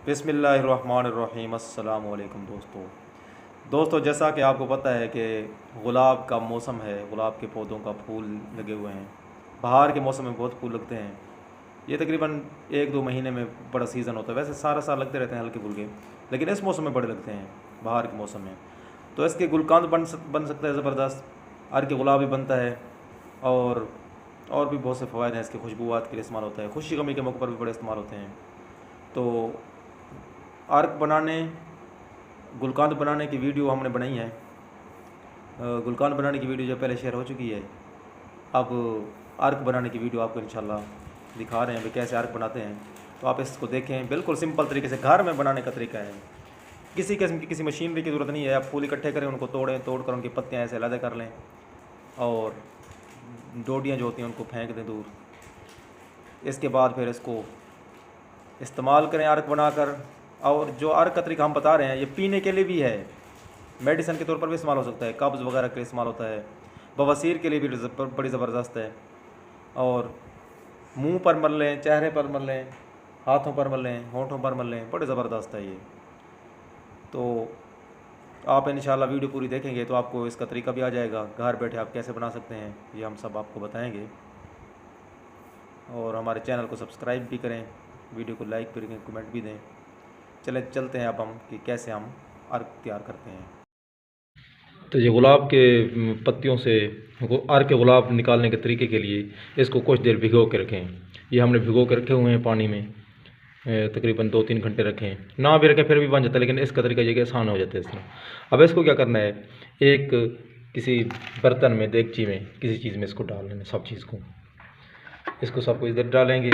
बिस्मिल्लाहिर्रहमानिर्रहीम। अस्सलाम वालेकुम दोस्तों, जैसा कि आपको पता है कि गुलाब का मौसम है। गुलाब के पौधों का फूल लगे हुए हैं। बहार के मौसम में बहुत फूल लगते हैं। ये तकरीबन 1-2 महीने में बड़ा सीज़न होता है। वैसे सारा साल लगते रहते हैं हल्के फुल्के, लेकिन इस मौसम में बड़े लगते हैं, बहार के मौसम में। तो इसके गुलकंद बन सकता है ज़बरदस्त। अर्क गुलाब भी बनता है, और भी बहुत से फ़वाइद हैं इसके। खुशबूआत के लिए इस्तेमाल होता है, खुशी गमी के मौके पर भी बड़े इस्तेमाल होते हैं। तो अर्क बनाने, गुलकंद बनाने की वीडियो हमने बनाई है। गुलकंद बनाने की वीडियो जो पहले शेयर हो चुकी है। अब अर्क बनाने की वीडियो आपको इंशाल्लाह दिखा रहे हैं भाई कैसे अर्क बनाते हैं। तो आप इसको देखें, बिल्कुल सिंपल तरीके से घर में बनाने का तरीका है। किसी किस्म की किसी मशीनरी की ज़रूरत नहीं है। आप फूल इकट्ठे करें, उनको तोड़कर उनकी पत्तियाँ ऐसे अलग कर लें, और डोडियाँ जो होती हैं उनको फेंक दें दूर। इसके बाद फिर इसको इस्तेमाल करें अर्क बनाकर। और जो अर्क का तरीका हम बता रहे हैं, ये पीने के लिए भी है, मेडिसिन के तौर पर भी इस्तेमाल हो सकता है, कब्ज़ वगैरह के लिए इस्तेमाल होता है, बवासीर के लिए भी बड़ी ज़बरदस्त है। और मुंह पर मल लें, चेहरे पर मल लें, हाथों पर मल लें, होंठों पर मल लें, बड़े ज़बरदस्त है ये। तो आप इंशाल्लाह वीडियो पूरी देखेंगे तो आपको इसका तरीका भी आ जाएगा। घर बैठे आप कैसे बना सकते हैं ये हम सब आपको बताएंगे। और हमारे चैनल को सब्सक्राइब भी करें, वीडियो को लाइक करें, कमेंट भी दें। चलते हैं अब हम कि कैसे हम अर्क तैयार करते हैं। तो ये गुलाब के पत्तियों से अर्क के गुलाब निकालने के तरीके के लिए इसको कुछ देर भिगो के रखें। ये हमने भिगो के रखे हुए हैं पानी में, तकरीबन 2-3 घंटे रखें। ना भी रखें फिर भी बन जाता है, लेकिन इसका तरीका ये कि आसान हो जाता है इसमें। अब इसको क्या करना है, एक किसी बर्तन में, देगची में, किसी चीज़ में इसको डाल लेना। सब चीज़ को, इसको सबको इधर डालेंगे।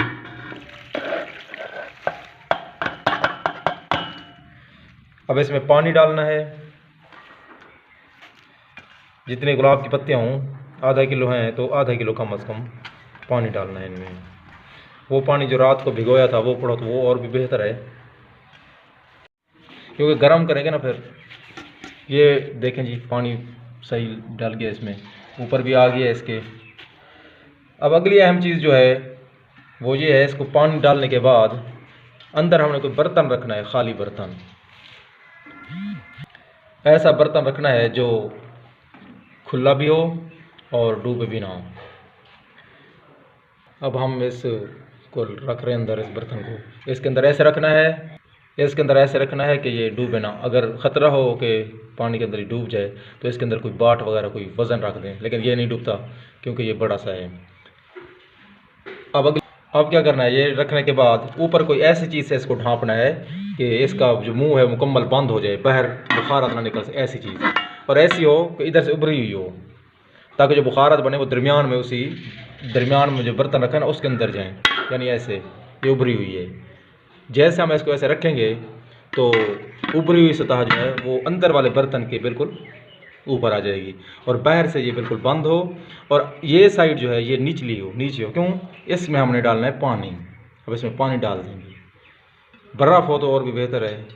अब इसमें पानी डालना है। जितने गुलाब की पत्तियाँ हों, आधा किलो हैं तो आधा किलो कम अज़ कम पानी डालना है इनमें। वो पानी जो रात को भिगोया था वो पड़ो तो वो और भी बेहतर है, क्योंकि गर्म करेंगे ना फिर। ये देखें जी, पानी सही डाल गया, इसमें ऊपर भी आ गया इसके। अब अगली अहम चीज़ जो है वो ये है, इसको पानी डालने के बाद अंदर हमने कोई बर्तन रखना है, खाली बर्तन। ऐसा बर्तन रखना है जो खुला भी हो और डूबे भी ना हो। अब हम इसको रख रहे हैं अंदर, इस बर्तन को इसके अंदर ऐसे रखना है, इसके अंदर ऐसे रखना है कि ये डूबे ना। अगर ख़तरा हो कि पानी के अंदर ही डूब जाए तो इसके अंदर कोई बाट वगैरह, कोई वज़न रख दें, लेकिन ये नहीं डूबता क्योंकि ये बड़ा सा है। अब क्या करना है, ये रखने के बाद ऊपर कोई ऐसी चीज़ से इसको ढाँपना है कि इसका जो मुंह है मुकम्मल बंद हो जाए, बाहर बुखारात ना निकल सके, ऐसी चीज़। और ऐसी हो कि इधर से उभरी हुई हो, ताकि जो बुखारात बने वो दरमियान में, उसी दरमियान में जो बर्तन रखा है ना उसके अंदर जाएं। यानी ऐसे ये उभरी हुई है। जैसे हम इसको ऐसे रखेंगे तो उभरी हुई सतह जो है वो अंदर वाले बर्तन के बिल्कुल ऊपर आ जाएगी, और बाहर से ये बिल्कुल बंद हो, और ये साइड जो है ये नीचे हो। क्यों? इसमें हमने डालना है पानी। अब इसमें पानी डाल देंगे। बर्फ़ हो तो और भी बेहतर है,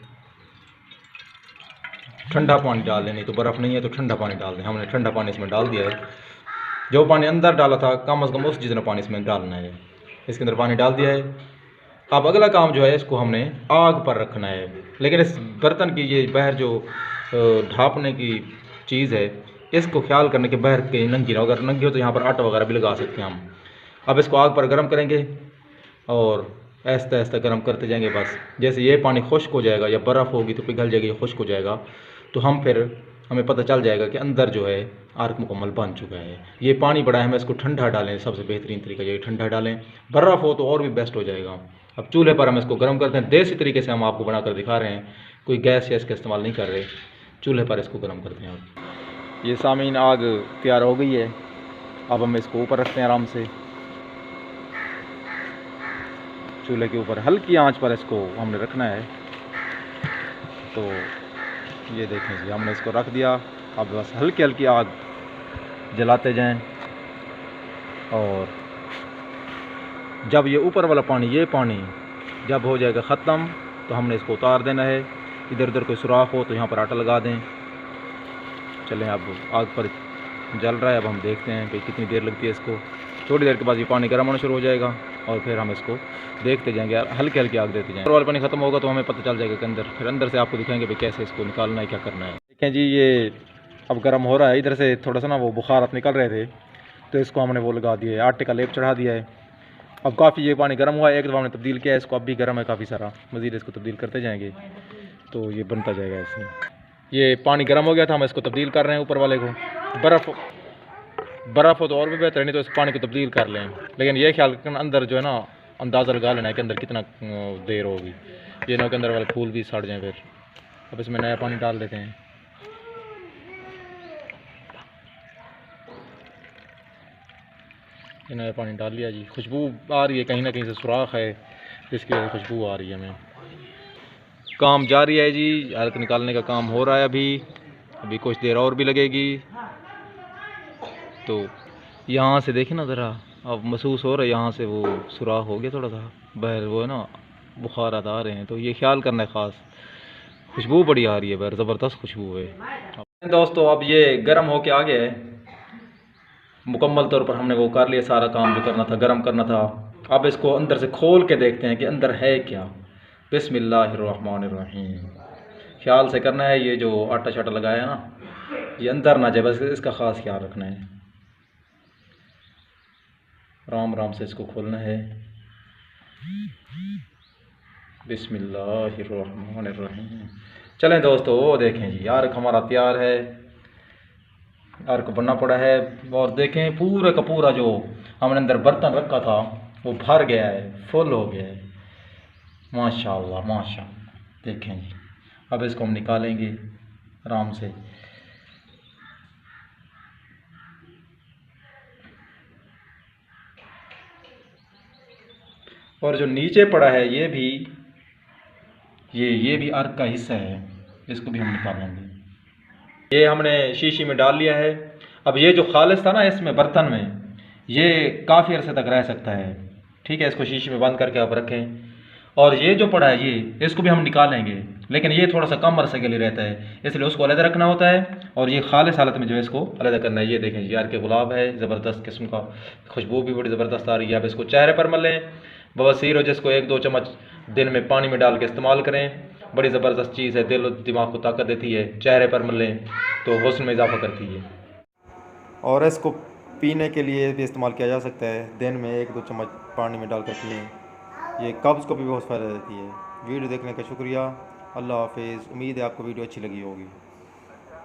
ठंडा पानी डाल दें, नहीं तो बर्फ़ नहीं है तो ठंडा पानी डाल दें। हमने ठंडा पानी इसमें डाल दिया है। जो पानी अंदर डाला था कम अज़ कम उस जितना पानी इसमें डालना है। इसके अंदर पानी डाल दिया है। अब अगला काम जो है, इसको हमने आग पर रखना है। लेकिन इस बर्तन की ये बाहर जो ढाँपने की चीज़ है, इसको ख्याल करने के बाहर कहीं नंगी ना हो। अगर नंगी हो तो यहाँ पर आटा वगैरह भी लगा सकते हैं हम। अब इसको आग पर गर्म करेंगे और आहिस्ता आहिस्ता गर्म करते जाएंगे। बस जैसे ये पानी खुश्क हो जाएगा, या बर्फ़ होगी तो पिघल जाएगी, ये खुश्क हो जाएगा, तो हमें पता चल जाएगा कि अंदर जो है अर्क मुकम्मल बन चुका है। ये पानी बड़ा है, हमें इसको ठंडा डालें। सबसे बेहतरीन तरीका ये ठंडा डालें। बर्फ़ हो तो और भी बेस्ट हो जाएगा। अब चूल्हे पर हम इसको गर्म करते हैं। देसी तरीके से हम आपको बनाकर दिखा रहे हैं, कोई गैस का इस्तेमाल नहीं कर रहे। चूल्हे पर इसको गर्म करते हैं। ये सामीन, आग तैयार हो गई है। अब हम इसको ऊपर रखते हैं आराम से, चूल्हे के ऊपर हल्की आंच पर इसको हमने रखना है। तो ये देखें जी, हमने इसको रख दिया। अब बस हल्की हल्की आग जलाते जाएं, और जब ये ऊपर वाला पानी, ये पानी जब हो जाएगा ख़त्म तो हमने इसको उतार देना है। इधर उधर कोई सुराख हो तो यहाँ पर आटा लगा दें। चलें, अब आग पर जल रहा है। अब हम देखते हैं कि कितनी देर लगती है इसको। थोड़ी देर के बाद ये पानी गर्म होना शुरू हो जाएगा। और फिर हम इसको देखते जाएंगे, हल्के हल्के आग देते जाएंगे। वाला पानी ख़त्म होगा तो हमें पता चल जाएगा कि अंदर, फिर अंदर से आपको दिखाएंगे भाई कैसे इसको निकालना है, क्या करना है। देखें जी, ये अब गर्म हो रहा है। इधर से थोड़ा सा ना वो बुखारात निकल रहे थे, तो इसको हमने वो लगा दिया है, आटे का लेप चढ़ा दिया है। अब काफ़ी ये पानी गर्म हुआ है, एक दफ़ा हमने तब्दील किया है इसको, अब भी गर्म है काफ़ी सारा, मज़ीद इसको तब्दील करते जाएंगे तो ये बनता जाएगा इसमें। ये पानी गर्म हो गया था, हम इसको तब्दील कर रहे हैं ऊपर वाले को। बर्फ़ हो तो और भी बेहतर है, नहीं तो इस पानी को तब्दील कर लें। लेकिन ये ख्याल रखना अंदर जो है ना, अंदाज़ा लगा लेना है कि अंदर कितना देर होगी, ये ना के अंदर वाले फूल भी सड़ जाएँ फिर। अब इसमें नया पानी डाल देते हैं। ये नया पानी डाल लिया जी। खुशबू आ रही है, कहीं ना कहीं से सुराख है जिसकी वजह से खुशबू आ रही है हमें। काम जारी है जी, हल्क निकालने का काम हो रहा है अभी कुछ देर और भी लगेगी। तो यहाँ से देखें ना ज़रा, अब महसूस हो रहा है यहाँ से वो सुराख हो गया थोड़ा सा, बहर वो है ना बुखारात आ रहे हैं, तो ये ख्याल करना है ख़ास। खुशबू बड़ी आ रही है बहर, ज़बरदस्त खुशबू है। दोस्तों अब ये गर्म होके आ गया है, मुकम्मल तौर पर हमने वो कर लिया सारा काम जो करना था, गर्म करना था। अब इसको अंदर से खोल के देखते हैं कि अंदर है क्या। बिस्मिल्लाहिर्रहमानिर्रहीम। ख्याल से करना है, ये जो आटा शाटा लगाया है ना, ये अंदर ना जाए, बस इसका ख़ास ख्याल रखना है। आराम आराम से इसको खोलना है। बिस्मिल्लाहिर्रहमानिर्रहीम। चलें दोस्तों, वो देखें जी, यार हमारा तैयार है, यार को बनना पड़ा है। और देखें पूरा का पूरा जो हमने अंदर बर्तन रखा था वो भर गया है, फुल हो गया है। माशाल्लाह माशाल्लाह। देखें जी, अब इसको हम निकालेंगे आराम से। और जो नीचे पड़ा है ये भी अर्क का हिस्सा है, इसको भी हम निकालेंगे। ये हमने शीशी में डाल लिया है। अब ये जो खालिस था ना इसमें बर्तन में, ये काफ़ी अरसे तक रह सकता है, ठीक है। इसको शीशी में बंद करके आप रखें। और ये जो पड़ा है ये, इसको भी हम निकालेंगे, लेकिन ये थोड़ा सा कम अरसे के लिए रहता है, इसलिए उसको अलग रखना होता है। और ये खालिस हालत में जो है इसको अलग करना है। ये देखें यार के गुलाब है, ज़बरदस्त किस्म का, खुशबू भी बड़ी ज़बरदस्त आ रही है। अब इसको चेहरे पर मलें, बवासीर हो जिसको 1-2 चम्मच दिन में पानी में डाल के इस्तेमाल करें। बड़ी ज़बरदस्त चीज़ है, दिल और दिमाग को ताकत देती है। चेहरे पर मलें तो हुस्न में इजाफा करती है। और इसको पीने के लिए भी इस्तेमाल किया जा सकता है, दिन में 1-2 चम्मच पानी में डालकर पिएँ। ये कब्ज़ को भी बहुत फ़ायदा देती है। वीडियो देखने का शुक्रिया। अल्लाह हाफिज़। उम्मीद है आपको वीडियो अच्छी लगी होगी।